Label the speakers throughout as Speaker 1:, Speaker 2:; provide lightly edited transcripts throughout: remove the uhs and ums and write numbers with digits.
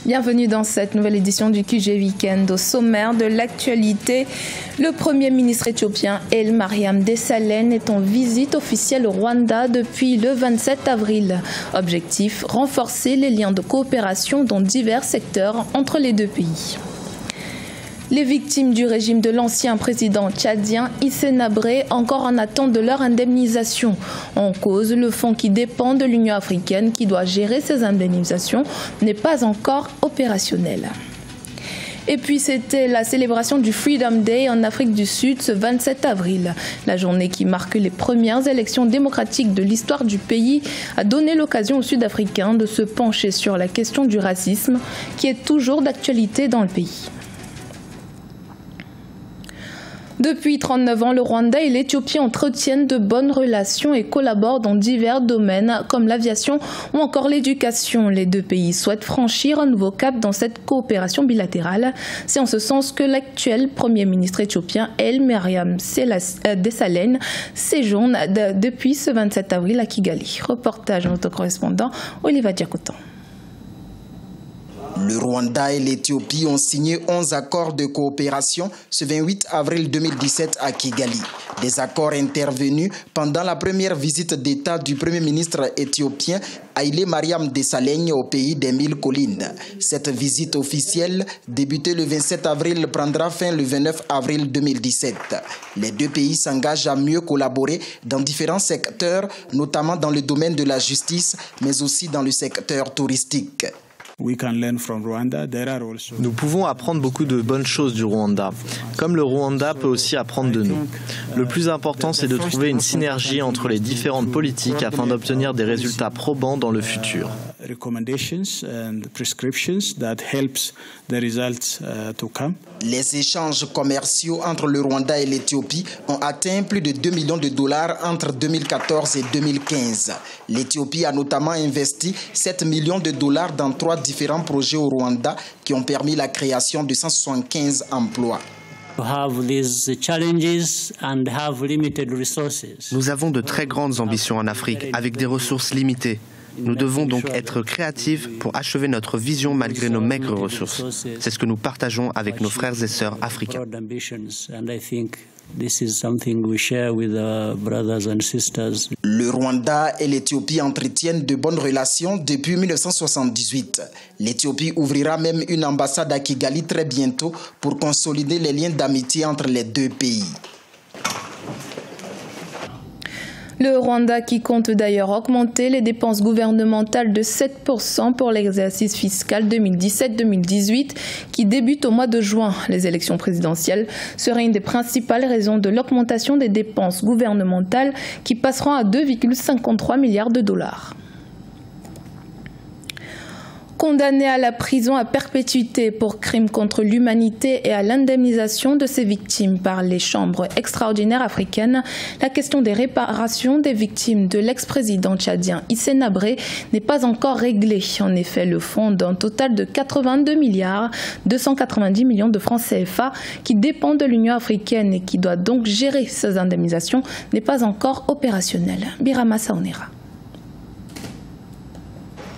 Speaker 1: Bienvenue dans cette nouvelle édition du QG Weekend. Au sommaire de l'actualité, le Premier ministre éthiopien El Mariam Desalegn est en visite officielle au Rwanda depuis le 27 avril. Objectif, renforcer les liens de coopération dans divers secteurs entre les deux pays. Les victimes du régime de l'ancien président tchadien Hissène Habré encore en attente de leur indemnisation. En cause, le fonds qui dépend de l'Union africaine qui doit gérer ces indemnisations n'est pas encore opérationnel. Et puis c'était la célébration du Freedom Day en Afrique du Sud ce 27 avril. La journée qui marque les premières élections démocratiques de l'histoire du pays a donné l'occasion aux Sud-Africains de se pencher sur la question du racisme qui est toujours d'actualité dans le pays. Depuis 39 ans, le Rwanda et l'Éthiopie entretiennent de bonnes relations et collaborent dans divers domaines comme l'aviation ou encore l'éducation. Les deux pays souhaitent franchir un nouveau cap dans cette coopération bilatérale. C'est en ce sens que l'actuel Premier ministre éthiopien El Mariam Desalegn séjourne depuis ce 27 avril à Kigali. Reportage de notre correspondant Oliva Diakotan.
Speaker 2: Le Rwanda et l'Éthiopie ont signé 11 accords de coopération ce 28 avril 2017 à Kigali. Des accords intervenus pendant la première visite d'État du Premier ministre éthiopien Haïlé Mariam Desalegn au pays des 1000 collines. Cette visite officielle, débutée le 27 avril, prendra fin le 29 avril 2017. Les deux pays s'engagent à mieux collaborer dans différents secteurs, notamment dans le domaine de la justice, mais aussi dans le secteur touristique.
Speaker 3: Nous pouvons apprendre beaucoup de bonnes choses du Rwanda, comme le Rwanda peut aussi apprendre de nous. Le plus important, c'est de trouver une synergie entre les différentes politiques afin d'obtenir des résultats probants dans le futur.
Speaker 2: Les échanges commerciaux entre le Rwanda et l'Éthiopie ont atteint plus de 2 millions de dollars entre 2014 et 2015. L'Éthiopie a notamment investi 7 millions de dollars dans 3 différents projets au Rwanda qui ont permis la création de 175 emplois.
Speaker 4: Nous avons de très grandes ambitions en Afrique, avec des ressources limitées. Nous devons donc être créatifs pour achever notre vision malgré nos maigres ressources. C'est ce que nous partageons avec nos frères et sœurs africains.
Speaker 2: Le Rwanda et l'Éthiopie entretiennent de bonnes relations depuis 1978. L'Éthiopie ouvrira même une ambassade à Kigali très bientôt pour consolider les liens d'amitié entre les deux pays.
Speaker 1: Le Rwanda qui compte d'ailleurs augmenter les dépenses gouvernementales de 7% pour l'exercice fiscal 2017-2018 qui débute au mois de juin. Les élections présidentielles seraient une des principales raisons de l'augmentation des dépenses gouvernementales qui passeront à 2,53 milliards de dollars. Condamné à la prison à perpétuité pour crimes contre l'humanité et à l'indemnisation de ses victimes par les chambres extraordinaires africaines, la question des réparations des victimes de l'ex-président tchadien Hissène Habré n'est pas encore réglée. En effet, le fonds d'un total de 82 milliards 290 millions de francs CFA qui dépend de l'Union africaine et qui doit donc gérer ces indemnisations n'est pas encore opérationnel. Birama Saonera.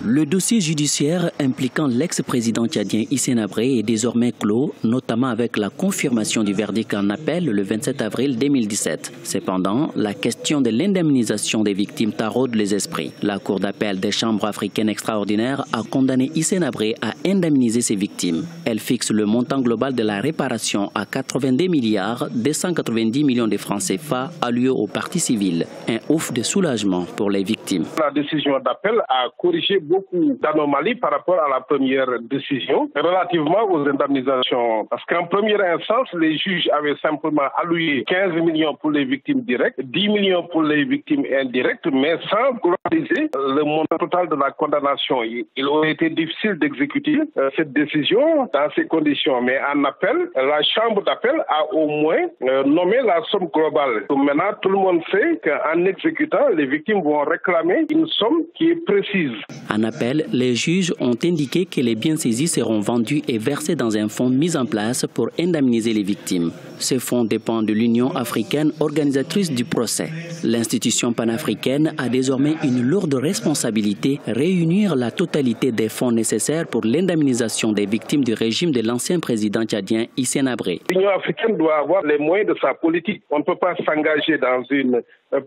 Speaker 5: Le dossier judiciaire impliquant l'ex-président tchadien Hissène Habré est désormais clos, notamment avec la confirmation du verdict en appel le 27 avril 2017. Cependant, la question de l'indemnisation des victimes taraude les esprits. La Cour d'appel des chambres africaines extraordinaires a condamné Hissène Habré à indemniser ses victimes. Elle fixe le montant global de la réparation à 82 milliards 290 millions de francs CFA alloués aux parties civiles. Un ouf de soulagement pour les victimes.
Speaker 6: La décision d'appel a corrigé beaucoup d'anomalies par rapport à la première décision relativement aux indemnisations. Parce qu'en première instance, les juges avaient simplement alloué 15 millions pour les victimes directes, 10 millions pour les victimes indirectes, mais sans globaliser le montant total de la condamnation. Il aurait été difficile d'exécuter cette décision dans ces conditions. Mais en appel, la chambre d'appel a au moins nommé la somme globale. Donc maintenant, tout le monde sait qu'en exécutant, les victimes vont réclamer une somme qui est précise.
Speaker 5: En En appel, les juges ont indiqué que les biens saisis seront vendus et versés dans un fonds mis en place pour indemniser les victimes. Ce fonds dépend de l'Union africaine, organisatrice du procès. L'institution panafricaine a désormais une lourde responsabilité: réunir la totalité des fonds nécessaires pour l'indemnisation des victimes du régime de l'ancien président tchadien Hissène Habré.
Speaker 6: L'Union africaine doit avoir les moyens de sa politique. On ne peut pas s'engager dans une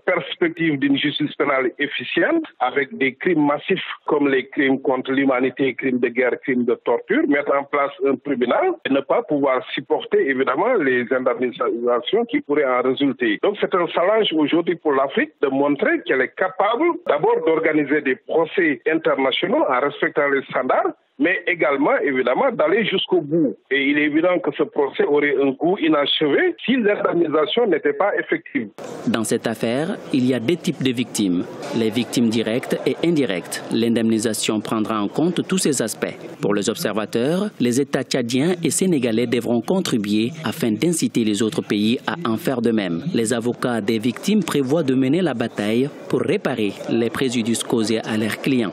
Speaker 6: perspective d'une justice pénale efficiente avec des crimes massifs comme les crimes contre l'humanité, crimes de guerre, crimes de torture, mettre en place un tribunal et ne pas pouvoir supporter évidemment les indemnisations qui pourraient en résulter. Donc c'est un challenge aujourd'hui pour l'Afrique de montrer qu'elle est capable d'abord d'organiser des procès internationaux en respectant les standards, mais également, évidemment, d'aller jusqu'au bout. Et il est évident que ce procès aurait un coût inachevé si l'indemnisation n'était pas effective.
Speaker 5: Dans cette affaire, il y a deux types de victimes: les victimes directes et indirectes. L'indemnisation prendra en compte tous ces aspects. Pour les observateurs, les États tchadiens et sénégalais devront contribuer afin d'inciter les autres pays à en faire de même. Les avocats des victimes prévoient de mener la bataille pour réparer les préjudices causés à leurs clients.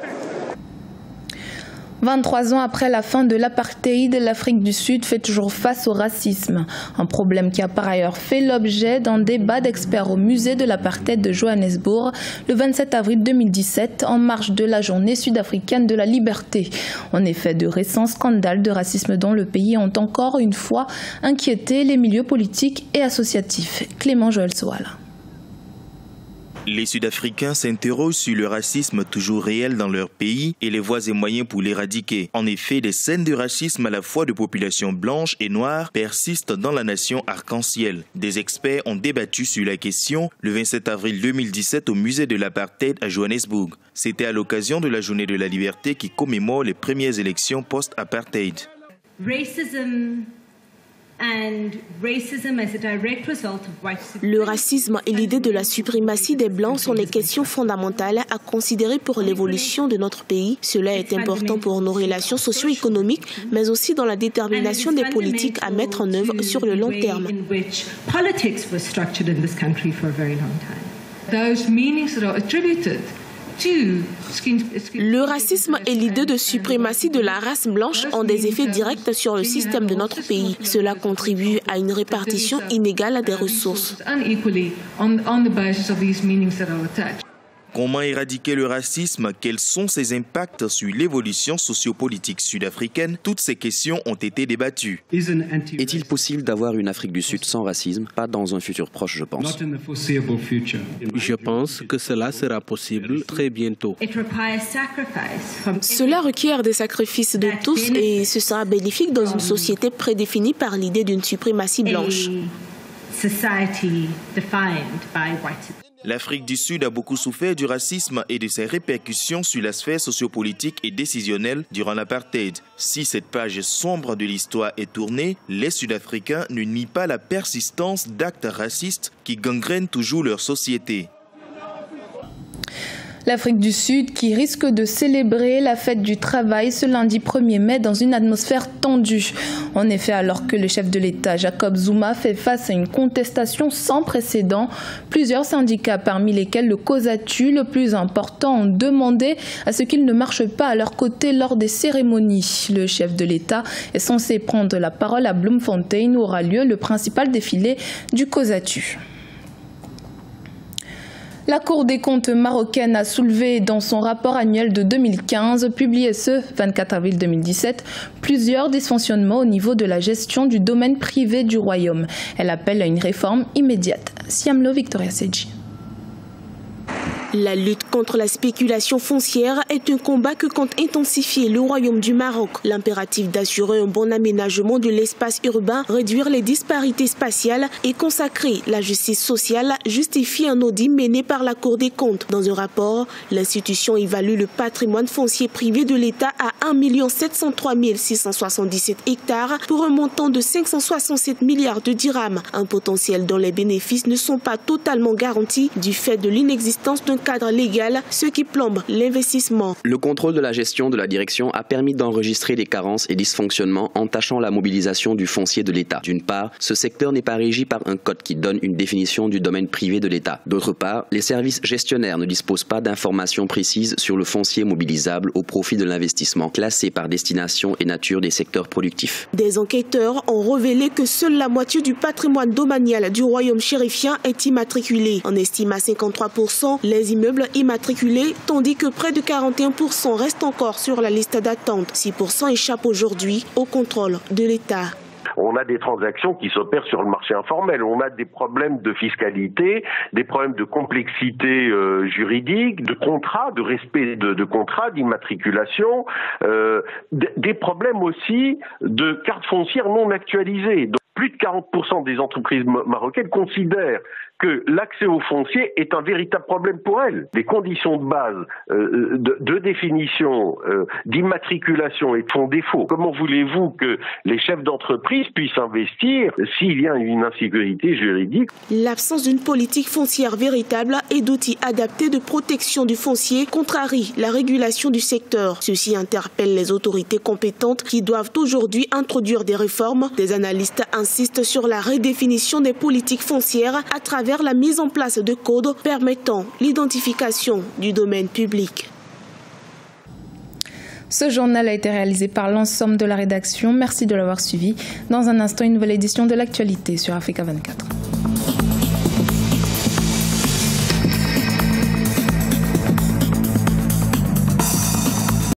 Speaker 1: 23 ans après la fin de l'apartheid, l'Afrique du Sud fait toujours face au racisme. Un problème qui a par ailleurs fait l'objet d'un débat d'experts au musée de l'apartheid de Johannesburg le 27 avril 2017 en marge de la journée sud-africaine de la liberté. En effet, de récents scandales de racisme dans le pays ont encore une fois inquiété les milieux politiques et associatifs. Clément Joël Soala.
Speaker 7: Les Sud-Africains s'interrogent sur le racisme toujours réel dans leur pays et les voies et moyens pour l'éradiquer. En effet, des scènes de racisme à la fois de populations blanches et noires persistent dans la nation arc-en-ciel. Des experts ont débattu sur la question le 27 avril 2017 au musée de l'apartheid à Johannesburg. C'était à l'occasion de la journée de la liberté qui commémore les premières élections post-apartheid.
Speaker 8: Le racisme et l'idée de la suprématie des Blancs sont des questions fondamentales à considérer pour l'évolution de notre pays. Cela est important pour nos relations socio-économiques, mais aussi dans la détermination des politiques à mettre en œuvre sur le long terme. Le racisme et l'idée de suprématie de la race blanche ont des effets directs sur le système de notre pays. Cela contribue à une répartition inégale des ressources.
Speaker 7: Comment éradiquer le racisme? Quels sont ses impacts sur l'évolution sociopolitique sud-africaine? Toutes ces questions ont été débattues.
Speaker 9: Est-il possible d'avoir une Afrique du Sud sans racisme? Pas dans un futur proche, je pense.
Speaker 10: Je pense que cela sera possible très bientôt.
Speaker 8: Cela requiert des sacrifices de tous et ce sera bénéfique dans une société prédéfinie par l'idée d'une suprématie blanche.
Speaker 7: L'Afrique du Sud a beaucoup souffert du racisme et de ses répercussions sur la sphère sociopolitique et décisionnelle durant l'apartheid. Si cette page sombre de l'histoire est tournée, les Sud-Africains ne nient pas la persistance d'actes racistes qui gangrènent toujours leur société.
Speaker 1: L'Afrique du Sud qui risque de célébrer la fête du travail ce lundi 1er mai dans une atmosphère tendue. En effet, alors que le chef de l'État, Jacob Zuma, fait face à une contestation sans précédent, plusieurs syndicats, parmi lesquels le COSATU, le plus important, ont demandé à ce qu'il ne marche pas à leur côté lors des cérémonies. Le chef de l'État est censé prendre la parole à Bloemfontein où aura lieu le principal défilé du COSATU. La Cour des comptes marocaine a soulevé dans son rapport annuel de 2015, publié ce 24 avril 2017, plusieurs dysfonctionnements au niveau de la gestion du domaine privé du royaume. Elle appelle à une réforme immédiate. Siamlo Victoria Seji.
Speaker 8: La lutte contre la spéculation foncière est un combat que compte intensifier le Royaume du Maroc. L'impératif d'assurer un bon aménagement de l'espace urbain, réduire les disparités spatiales et consacrer la justice sociale justifie un audit mené par la Cour des comptes. Dans un rapport, l'institution évalue le patrimoine foncier privé de l'État à 1 703 677 hectares pour un montant de 567 milliards de dirhams, un potentiel dont les bénéfices ne sont pas totalement garantis du fait de l'inexistence d'un cadre légal, ce qui plombe l'investissement.
Speaker 9: Le contrôle de la gestion de la direction a permis d'enregistrer des carences et dysfonctionnements entachant la mobilisation du foncier de l'État. D'une part, ce secteur n'est pas régi par un code qui donne une définition du domaine privé de l'État. D'autre part, les services gestionnaires ne disposent pas d'informations précises sur le foncier mobilisable au profit de l'investissement, classé par destination et nature des secteurs productifs.
Speaker 8: Des enquêteurs ont révélé que seule la moitié du patrimoine domanial du royaume chérifien est immatriculé. On estime à 53% les immeubles immatriculés, tandis que près de 41% restent encore sur la liste d'attente. 6% échappent aujourd'hui au contrôle de l'État.
Speaker 11: On a des transactions qui s'opèrent sur le marché informel. On a des problèmes de fiscalité, des problèmes de complexité juridique, de contrats, de respect de contrats, d'immatriculation, des problèmes aussi de cartes foncières non actualisées. Donc, plus de 40% des entreprises marocaines considèrent que l'accès au foncier est un véritable problème pour elles. Les conditions de base de définition, d'immatriculation font défaut. Comment voulez-vous que les chefs d'entreprise puissent investir s'il y a une insécurité juridique?
Speaker 8: L'absence d'une politique foncière véritable et d'outils adaptés de protection du foncier contrarie la régulation du secteur. Ceci interpelle les autorités compétentes qui doivent aujourd'hui introduire des réformes. Des analystes insistent sur la redéfinition des politiques foncières à travers la mise en place de codes permettant l'identification du domaine public.
Speaker 1: Ce journal a été réalisé par l'ensemble de la rédaction. Merci de l'avoir suivi. Dans un instant, une nouvelle édition de l'actualité sur Africa 24.